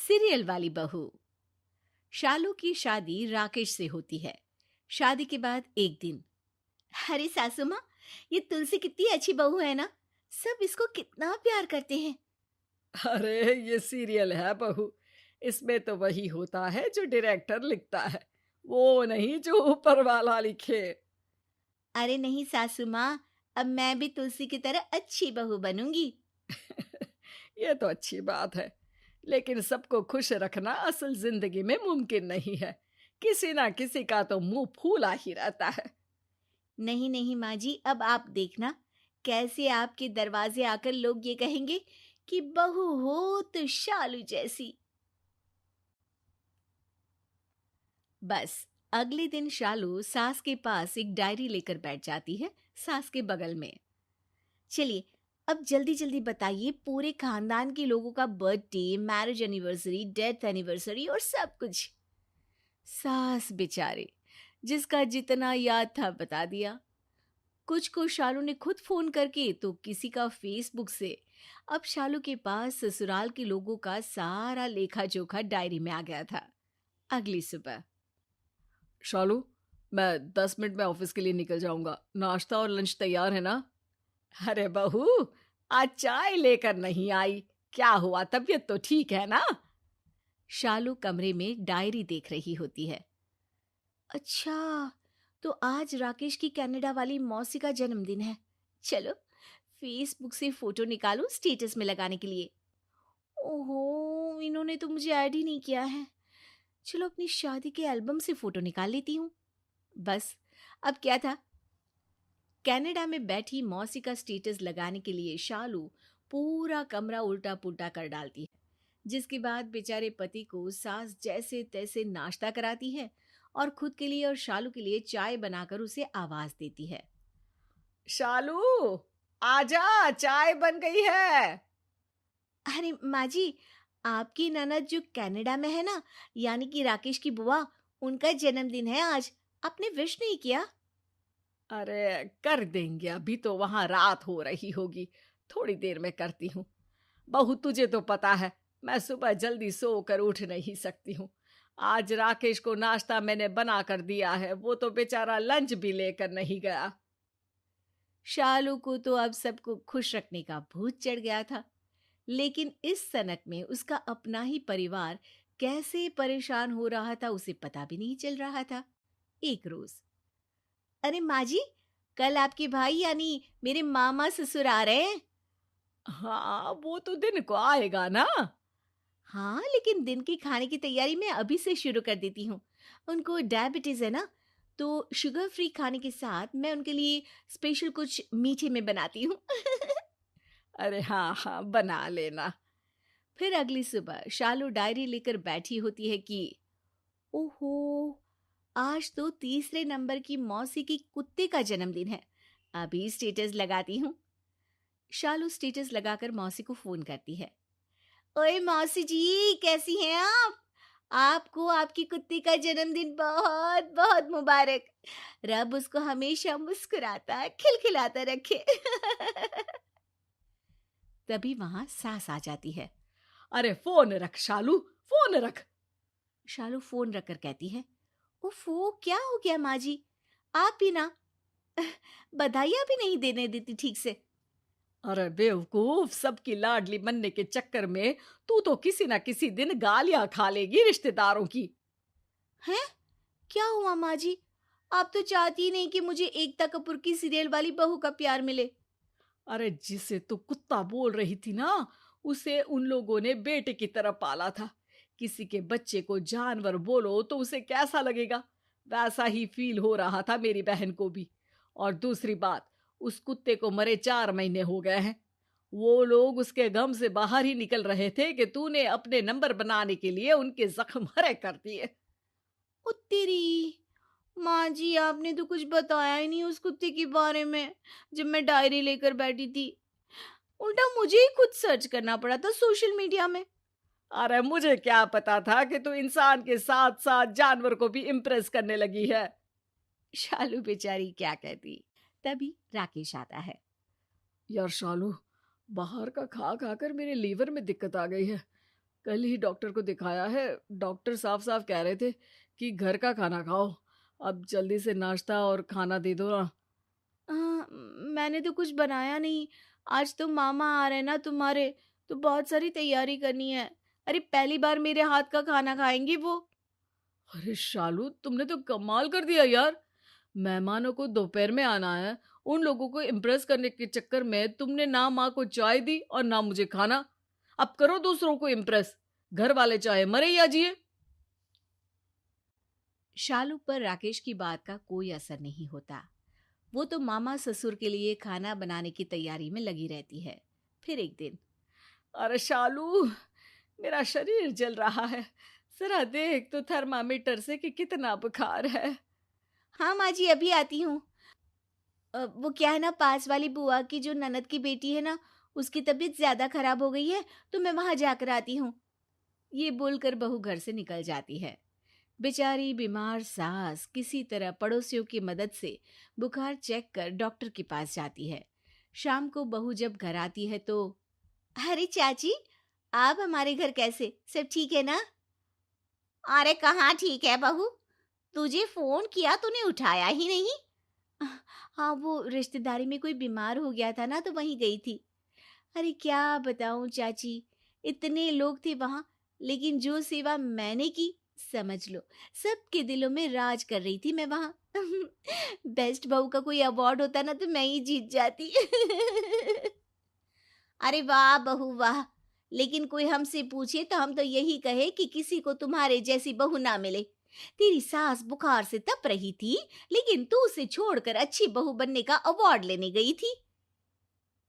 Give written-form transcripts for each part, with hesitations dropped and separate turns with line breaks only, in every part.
Serial वाली बहू। शालू की शादी राकेश से होती है। शादी के बाद एक दिन, अरे सासू माँ, ये तुलसी कितनी अच्छी बहू है ना, सब इसको कितना प्यार करते हैं।
अरे ये सीरियल है बहू। इसमें तो वही होता है जो डायरेक्टर लिखता है, वो नहीं जो ऊपर वाला लिखे।
अरे नहीं सासू माँ, अब मैं भी तुलसी की तरह अच्छी बहू बनूंगी।
ये तो अच्छी बात है, लेकिन सबको खुश रखना असल जिंदगी में मुमकिन नहीं है। किसी ना किसी का तो मुंह फूला ही रहता है।
नहीं नहीं माँ जी, अब आप देखना कैसे आपके दरवाजे आकर लोग ये कहेंगे कि बहू हो तो शालू जैसी। बस अगले दिन शालू सास के पास एक डायरी लेकर बैठ जाती है, सास के बगल में। चलिए, अब जल्दी जल्दी बताइए पूरे खानदान के लोगों का birthday, marriage anniversary, death anniversary और सब कुछ। सास बेचारे, जिसका जितना याद था बता दिया। कुछ को शालू ने खुद फोन करके, तो किसी का फेसबुक से। अब शालू के पास ससुराल के लोगों का सारा लेखा जोखा डायरी में आ गया था। अगली सुबह,
शालू, मैं 10 मिनट में ऑफिस के लिए निकल जाऊंगा। नाश्ता और लंच तैयार है ना? अरे बहू, आज चाय लेकर नहीं आई? क्या हुआ, तबीयत तो ठीक है ना?
शालू कमरे में डायरी देख रही होती है। अच्छा, तो आज राकेश की कनाडा वाली मौसी का जन्मदिन है। चलो, फेसबुक से फोटो निकालूं स्टेटस में लगाने के लिए। ओहो, इन्होंने तो मुझे ऐड ही नहीं किया है। चलो अपनी शादी के एल्बम से फोटो निकाल लेती हूँ। बस, अब क्या था, कनाडा में बैठी मौसी का स्टेटस लगाने के लिए शालू पूरा कमरा उल्टा पुल्टा कर डालती है, जिसके बाद बेचारे पति को सास जैसे तैसे नाश्ता कराती है और खुद के लिए और शालू के लिए चाय बनाकर उसे आवाज देती है।
शालू, आजा, चाय बन गई है।
अरे माँ जी, आपकी ननद जो कनाडा में है ना, यानी कि राकेश की बुआ, उनका जन्मदिन है आज। आपने विश नहीं किया?
अरे कर देंगे, अभी तो वहां रात हो रही होगी। थोड़ी देर में करती हूँ। बहू, तुझे तो पता है मैं सुबह जल्दी सोकर उठ नहीं सकती हूँ। आज राकेश को नाश्ता मैंने बना कर दिया है, वो तो बेचारा लंच भी लेकर नहीं गया।
शालू को तो अब सबको खुश रखने का भूत चढ़ गया था, लेकिन इस सनक में उसका अपना ही परिवार कैसे परेशान हो रहा था उसे पता भी नहीं चल रहा था। एक रोज, अरे माँ जी, कल आपके भाई यानी मेरे मामा ससुर आ रहे हैं।
हाँ, वो तो दिन को आएगा ना।
हाँ, लेकिन दिन की खाने की तैयारी मैं अभी से शुरू कर देती हूँ। उनको डायबिटीज है ना, तो शुगर फ्री खाने के साथ मैं उनके लिए स्पेशल कुछ मीठे में बनाती हूँ।
अरे हाँ हाँ, बना लेना।
फिर अगली सुबह शालू डायरी लेकर बैठी होती है कि ओहो, आज तो तीसरे नंबर की मौसी की कुत्ते का जन्मदिन है। अभी स्टेटस लगाती हूँ। शालू स्टेटस लगाकर मौसी को फोन करती है। ओए मौसी जी, कैसी हैं आप? आपको आपकी कुत्ती का जन्मदिन बहुत बहुत मुबारक। रब उसको हमेशा मुस्कुराता खिलखिलाता रखे। तभी वहां सास आ जाती है।
अरे फोन रख शालू, फोन रख।
शालू फोन रखकर कहती है, उफ़ो, क्या हो गया माँ जी? आप भी ना बधाइयाँ भी नहीं देने देती ठीक से।
अरे बेवकूफ, सबकी लाडली बनने के चक्कर में तू तो किसी ना किसी दिन गालियां खा लेगी रिश्तेदारों की।
हैं? क्या हुआ माँ जी? आप तो चाहती ही नहीं कि मुझे एकता कपूर की सीरियल वाली बहू का प्यार मिले।
अरे जिसे तू कुत्ता बोल रही थी ना, उसे उन लोगों ने बेटे की तरह पाला था। किसी के बच्चे को जानवर बोलो तो उसे कैसा लगेगा? वैसा ही फील हो रहा था मेरी बहन को भी। और दूसरी बात, उस कुत्ते को मरे 4 महीने हो गए हैं। वो लोग उसके गम से बाहर ही निकल रहे थे कि तूने अपने नंबर बनाने के लिए उनके जख्म हरे कर दिए।
ओ तेरी! माँ जी, आपने तो कुछ बताया ही नहीं उस कुत्ते के बारे में जब मैं डायरी लेकर बैठी थी। उल्टा मुझे ही खुद सर्च करना पड़ा था सोशल मीडिया में।
अरे मुझे क्या पता था कि तू इंसान के साथ साथ जानवर को भी इम्प्रेस करने लगी है।
शालू बेचारी क्या कहती। तभी राकेश आता है।
यार शालू, बाहर का खा खाकर मेरे लीवर में दिक्कत आ गई है। कल ही डॉक्टर को दिखाया है। डॉक्टर साफ साफ कह रहे थे कि घर का खाना खाओ। अब जल्दी से नाश्ता और खाना दे दो ना।
मैंने तो कुछ बनाया नहीं। आज तो मामा आ रहे हैं ना तुम्हारे, तो बहुत सारी तैयारी करनी है। अरे पहली बार मेरे हाथ का खाना खाएंगी वो।
अरे शालू, तुमने तो कमाल कर दिया यार। मेहमानों को दोपहर में आना है, उन लोगों को इम्प्रेस करने के चक्कर में तुमने ना माँ को चाय दी और ना मुझे खाना। अब करो दूसरों को इम्प्रेस, घर वाले चाहे मरे या जिए।
शालू पर राकेश की बात का कोई असर नहीं होता। वो तो मामा ससुर के लिए खाना बनाने की तैयारी में लगी रहती है। फिर एक दिन,
अरे शालू, मेरा शरीर जल रहा है। जरा देख तो थर्मामीटर से कि कितना बुखार है।
हाँ माँ जी अभी आती हूँ। वो क्या है ना, पास वाली बुआ की जो ननद की बेटी है ना, उसकी तबीयत ज्यादा खराब हो गई है, तो मैं वहां जाकर आती हूँ। ये बोलकर बहू घर से निकल जाती है। बेचारी बीमार सास किसी तरह पड़ोसियों की मदद से बुखार चेक कर डॉक्टर के पास जाती है। शाम को बहू जब घर आती है तो, अरे चाची, आप हमारे घर कैसे, सब ठीक है ना? अरे कहाँ ठीक है बहू, तुझे फोन किया तूने उठाया ही नहीं। हाँ वो रिश्तेदारी में कोई बीमार हो गया था ना, तो वहीं गई थी। अरे क्या बताऊं चाची, इतने लोग थे वहां, लेकिन जो सेवा मैंने की, समझ लो सबके दिलों में राज कर रही थी मैं वहां। बेस्ट बहू का कोई अवार्ड होता ना तो मैं ही जीत जाती। अरे वाह बहू वाह, लेकिन कोई हमसे पूछे तो हम तो यही कहे कि किसी को तुम्हारे जैसी बहू ना मिले। तेरी सास बुखार से तप रही थी, लेकिन तू उसे छोड़कर अच्छी बहू बनने का अवार्ड लेने गई थी।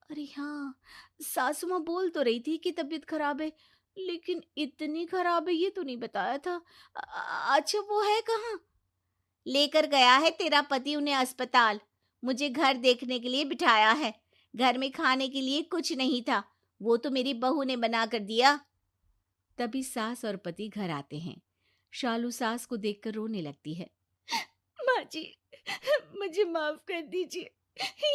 अरे हाँ, सासू माँ बोल तो रही थी कि तबीयत खराब है, लेकिन इतनी खराब है ये तो नहीं बताया था। अच्छा वो है कहाँ? लेकर गया है तेरा पति उन्हें अस्पताल। मुझे घर देखने के लिए बिठाया है। घर में खाने के लिए कुछ नहीं था, वो तो मेरी बहू ने बना कर दिया। तभी सास और पति घर आते हैं। शालू सास को देखकर रोने लगती है। माँ जी, मुझे माफ कर दीजिए।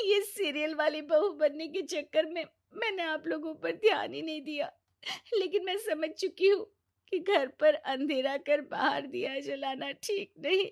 ये सीरियल वाली बहू बनने के चक्कर में मैंने आप लोगों पर ध्यान ही नहीं दिया। लेकिन मैं समझ चुकी हूँ कि घर पर अंधेरा कर बाहर दिया जलाना ठीक नहीं।